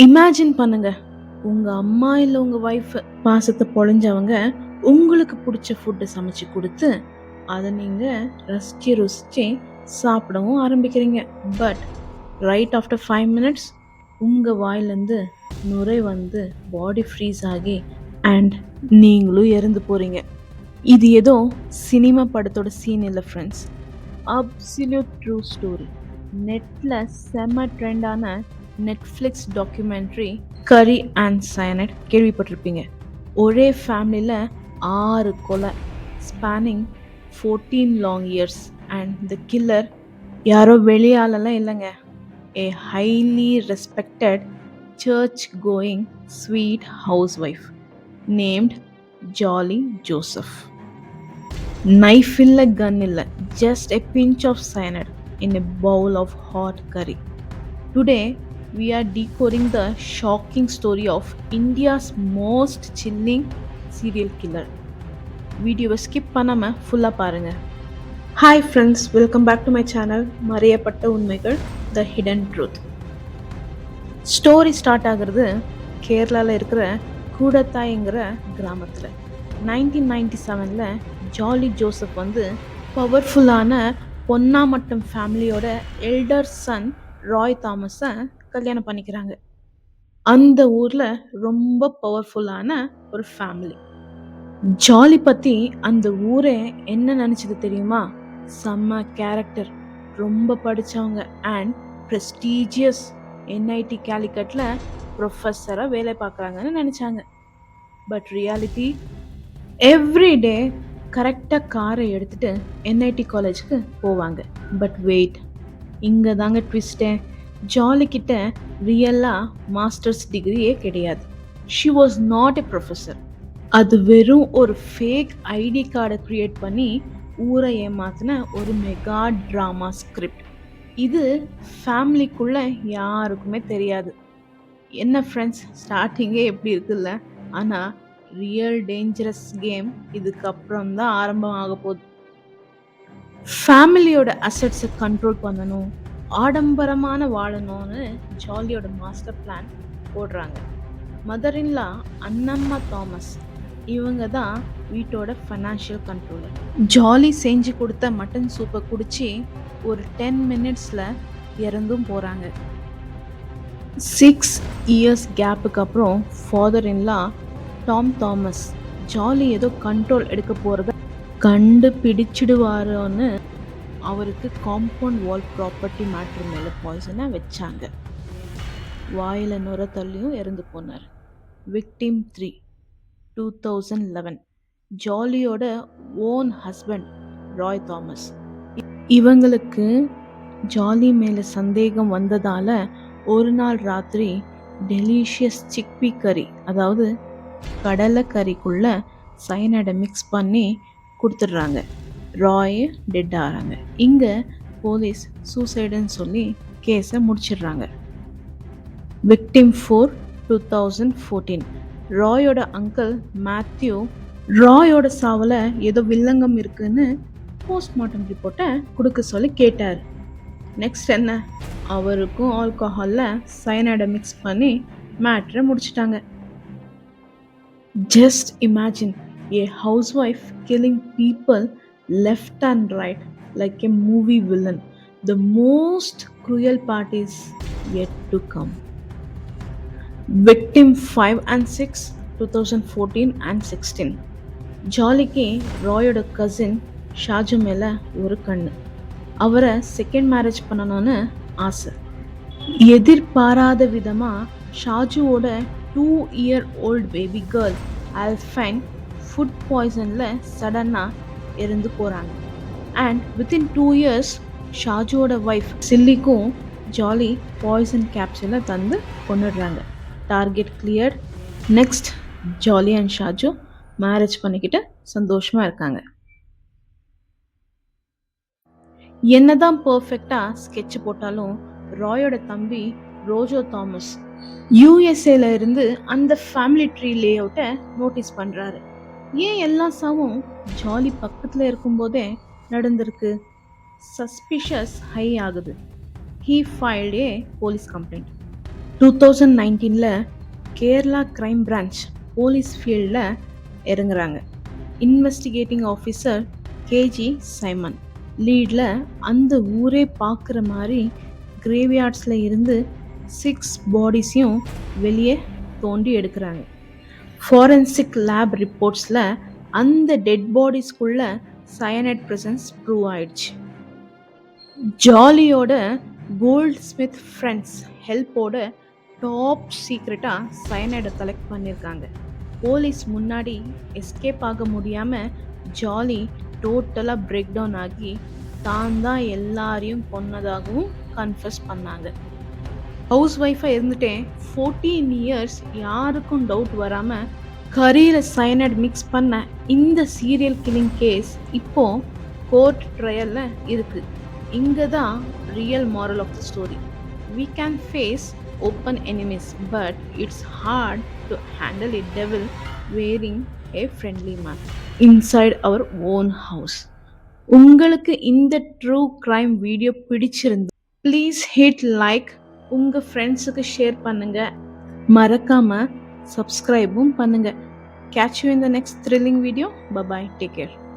Imagine பண்ணுங்க, உங்க அம்மா இல்ல உங்க ஒய்ஃப் பாசத்தை பொழிஞ்சவங்க உங்களுக்கு பிடிச்ச ஃபுட்டை சமைச்சு கொடுத்து அதை நீங்க ரசிச்சு ருசிச்சு சாப்பிடவும் ஆரம்பிக்கிறீங்க. பட் ரைட் ஆஃப்டர் 5 minutes உங்க வாயிலிருந்து நுரை வந்து பாடி ஃப்ரீஸ் ஆகி அண்ட் நீங்களும் இறந்து போறீங்க. இது ஏதோ சினிமா படத்தோட சீன் இல்லை ஃப்ரெண்ட்ஸ், அப்சல்யூட் ட்ரூ ஸ்டோரி. நெட்டில் செம்ம ட்ரெண்டான Netflix documentary curry and cyanide கேள்விப்பட்டிருப்பீங்க. ஒரே ஃபேமிலியில் 6 கொலை, spanning 14 long years. And the killer யாரோ வெளியாலெல்லாம் இல்லைங்க, a highly respected church going sweet housewife named Jolly Joseph. Knife illa, gun illa, just a pinch of cyanide in a bowl of hot curry. Today, we are decoding the shocking story of India's most chilling serial killer. வீடியோவை skip பண்ணாமல் ஃபுல்லாக பாருங்கள். Hi friends, welcome back to my channel மறையப்பட்ட உண்மைகள், the hidden truth. Story start ஆகிறது கேரளாவில் இருக்கிற கூடத்தாய்ங்கிற கிராமத்தில். 1997 ஜாலி ஜோசப் வந்து பவர்ஃபுல்லான பொன்னாமட்டம் ஃபேமிலியோட எல்டர் சன் ராய் தாமஸை கல்யாணம் பண்ணிக்கிறாங்க. அந்த ஊரில் ரொம்ப பவர்ஃபுல்லான ஒரு ஃபேமிலி. ஜாலி பற்றி அந்த ஊரே என்ன நினச்சது தெரியுமா? செம்ம கேரக்டர், ரொம்ப படித்தவங்க அண்ட் ப்ரெஸ்டீஜியஸ் NIT கேலிக்கட்டில் ப்ரொஃபஸராக வேலை பார்க்குறாங்கன்னு நினச்சாங்க. பட் ரியாலிட்டி, எவ்ரிடே கரெக்டாக காரை எடுத்துகிட்டு NIT காலேஜுக்கு போவாங்க. பட் வெயிட், இங்கே தாங்க ட்விஸ்டே. ஜாலிக்கிட்ட ரியலாக மாஸ்டர்ஸ் டிகிரியே கிடையாது. She was not a professor. அது வெறும் ஒரு ஃபேக் ID கார்டை க்ரியேட் பண்ணி ஊரை ஏமாத்தின ஒரு மெகா ட்ராமா ஸ்கிரிப்ட். இது ஃபேமிலிக்குள்ளே யாருக்குமே தெரியாது. என்ன ஃப்ரெண்ட்ஸ், ஸ்டார்டிங்கே எப்படி இருக்குல்ல? ஆனால் ரியல் டேஞ்சரஸ் கேம் இதுக்கப்புறம் தான் ஆரம்பம் ஆக போகுது. ஃபேமிலியோட அசட்ஸை கண்ட்ரோல் பண்ணணும், ஆடம்பரமான வாழணும்னு ஜாலியோட மாஸ்டர் பிளான் போடுறாங்க. மதர்-இன்-லா அன்னம்மா தாமஸ், இவங்க தான் வீட்டோட ஃபைனான்ஷியல் கண்ட்ரோலர். ஜாலி செஞ்சு கொடுத்த மட்டன் சூப்பை குடிச்சு ஒரு 10 minutesல இறந்தும் போகிறாங்க. 6 years கேப்புக்கு அப்புறம் ஃபாதர்-இன்-லா டாம் தாமஸ் ஜாலி ஏதோ கண்ட்ரோல் எடுக்க போகிறத கண்டுபிடிச்சிடுவாரோன்னு அவருக்கு காம்பவுண்ட் வால் ப்ராப்பர்ட்டி மேட்ரு மேலே பாய்சனை வச்சாங்க. வாயில் நுர தள்ளியும் இறந்து போனார். விக்டிம் 3, 2011, ஜாலியோட ஓன் ஹஸ்பண்ட் ராய் தாமஸ். இவங்களுக்கு ஜாலி மேலே சந்தேகம் வந்ததால் ஒரு நாள் ராத்திரி டெலிஷியஸ் சிக்பி கறி, அதாவது கடலை கறிக்குள்ள சயனைடை மிக்ஸ் பண்ணி கொடுத்துட்றாங்க. ராய் டெட் ஆகிறாங்க. இங்கே போலீஸ் சூசைடுன்னு சொல்லி கேஸை முடிச்சிடுறாங்க. விக்டிம் 4, 2014, ராயோட அங்கிள் மேத்யூ ராயோட சாவில் ஏதோ வில்லங்கம் இருக்குன்னு போஸ்ட்மார்ட்டம் ரிப்போர்ட்டை கொடுக்க சொல்லி கேட்டார். நெக்ஸ்ட் என்ன, அவருக்கும் ஆல்கஹாலில் சயனைடை மிக்ஸ் பண்ணி மேட்ரை முடிச்சிட்டாங்க. Just imagine a housewife killing people left and right like a movie villain. The most cruel part is yet to come. Victim 5 and 6, 2014 and 16. ஜாலிக்கு ராயோட cousin Shaju மேலே ஒரு கண்ணு. அவரை செகண்ட் மேரேஜ் பண்ணணும்னு ஆசை. எதிர்பாராத விதமாக ஷாஜுவோட 2-year-old baby girl Alphine food பாய்சனில் சடனாக இறந்து போகிறாங்க. அண்ட் வித்தின் 2 years ஷாஜுவோட ஒய்ஃப் சில்லிக்கும் ஜாலி பாய்சன் கேப்சூலை தந்து கொண்டுடுறாங்க. Target clear. Next Jolly and Shaju marriage பண்ணிக்கிட்டு சந்தோஷமாக இருக்காங்க. என்னதான் பர்ஃபெக்டாக ஸ்கெட்ச் போட்டாலும் ராயோட தம்பி ரோஜோ தாமஸ் USA இருந்து அந்த ஃபேமிலி ட்ரீ லே அவுட்டை நோட்டீஸ் பண்ணுறாரு. ஏன் எல்லா சாவும் ஜாலி பக்கத்தில் இருக்கும்போதே நடந்திருக்கு? சஸ்பிஷியஸ் ஹை ஆகுது. He filed a police complaint. 2019ல கேரளா கிரைம் பிரான்ச் போலீஸ் ஃபீல்டில் இறங்குறாங்க. இன்வெஸ்டிகேட்டிங் ஆஃபீஸர் கேஜி சைமன் லீடில் அந்த ஊரே பார்க்குற மாதிரி கிரேவ்யார்ட்ஸில் இருந்து 6 பாடிஸையும் வெளியே தோண்டி எடுக்கிறாங்க. ஃபாரன்சிக் லேப் ரிப்போர்ட்ஸில் அந்த டெட் பாடிஸ்குள்ள சயனைட் பிரசன்ஸ் ப்ரூவ் ஆயிடுச்சு. ஜாலியோட கோல்ட் ஸ்மித் ஃப்ரெண்ட்ஸ் ஹெல்ப்போட டாப் சீக்ரெட்டாக சயனைடை கலெக்ட் பண்ணியிருக்காங்க. போலீஸ் முன்னாடி எஸ்கேப் ஆக முடியாமல் ஜாலி டோட்டலாக பிரேக் டவுன் ஆகி தான் எல்லாரையும் கொன்னதாகவும் கன்ஃபஸ் பண்ணாங்க. ஹவுஸ் ஒய்ஃபாக இருந்துட்டே 14 இயர்ஸ் யாருக்கும் டவுட் வராமல் கரியில் சயனைட் மிக்ஸ் பண்ண இந்த சீரியல் கில்லிங் கேஸ் இப்போ கோர்ட் ட்ரையலில் இருக்குது. இங்கே தான் real moral of the story. We can face open enemies, but it's hard to handle a devil wearing a friendly mask inside our own house. உங்களுக்கு இந்த true crime video பிடிச்சிருந்து please hit like, உங்கள் ஃப்ரெண்ட்ஸுக்கு share பண்ணுங்க, மறக்காம சப்ஸ்கிரைபும் பண்ணுங்க. Catch you in the next thrilling video. Bye bye. Take care.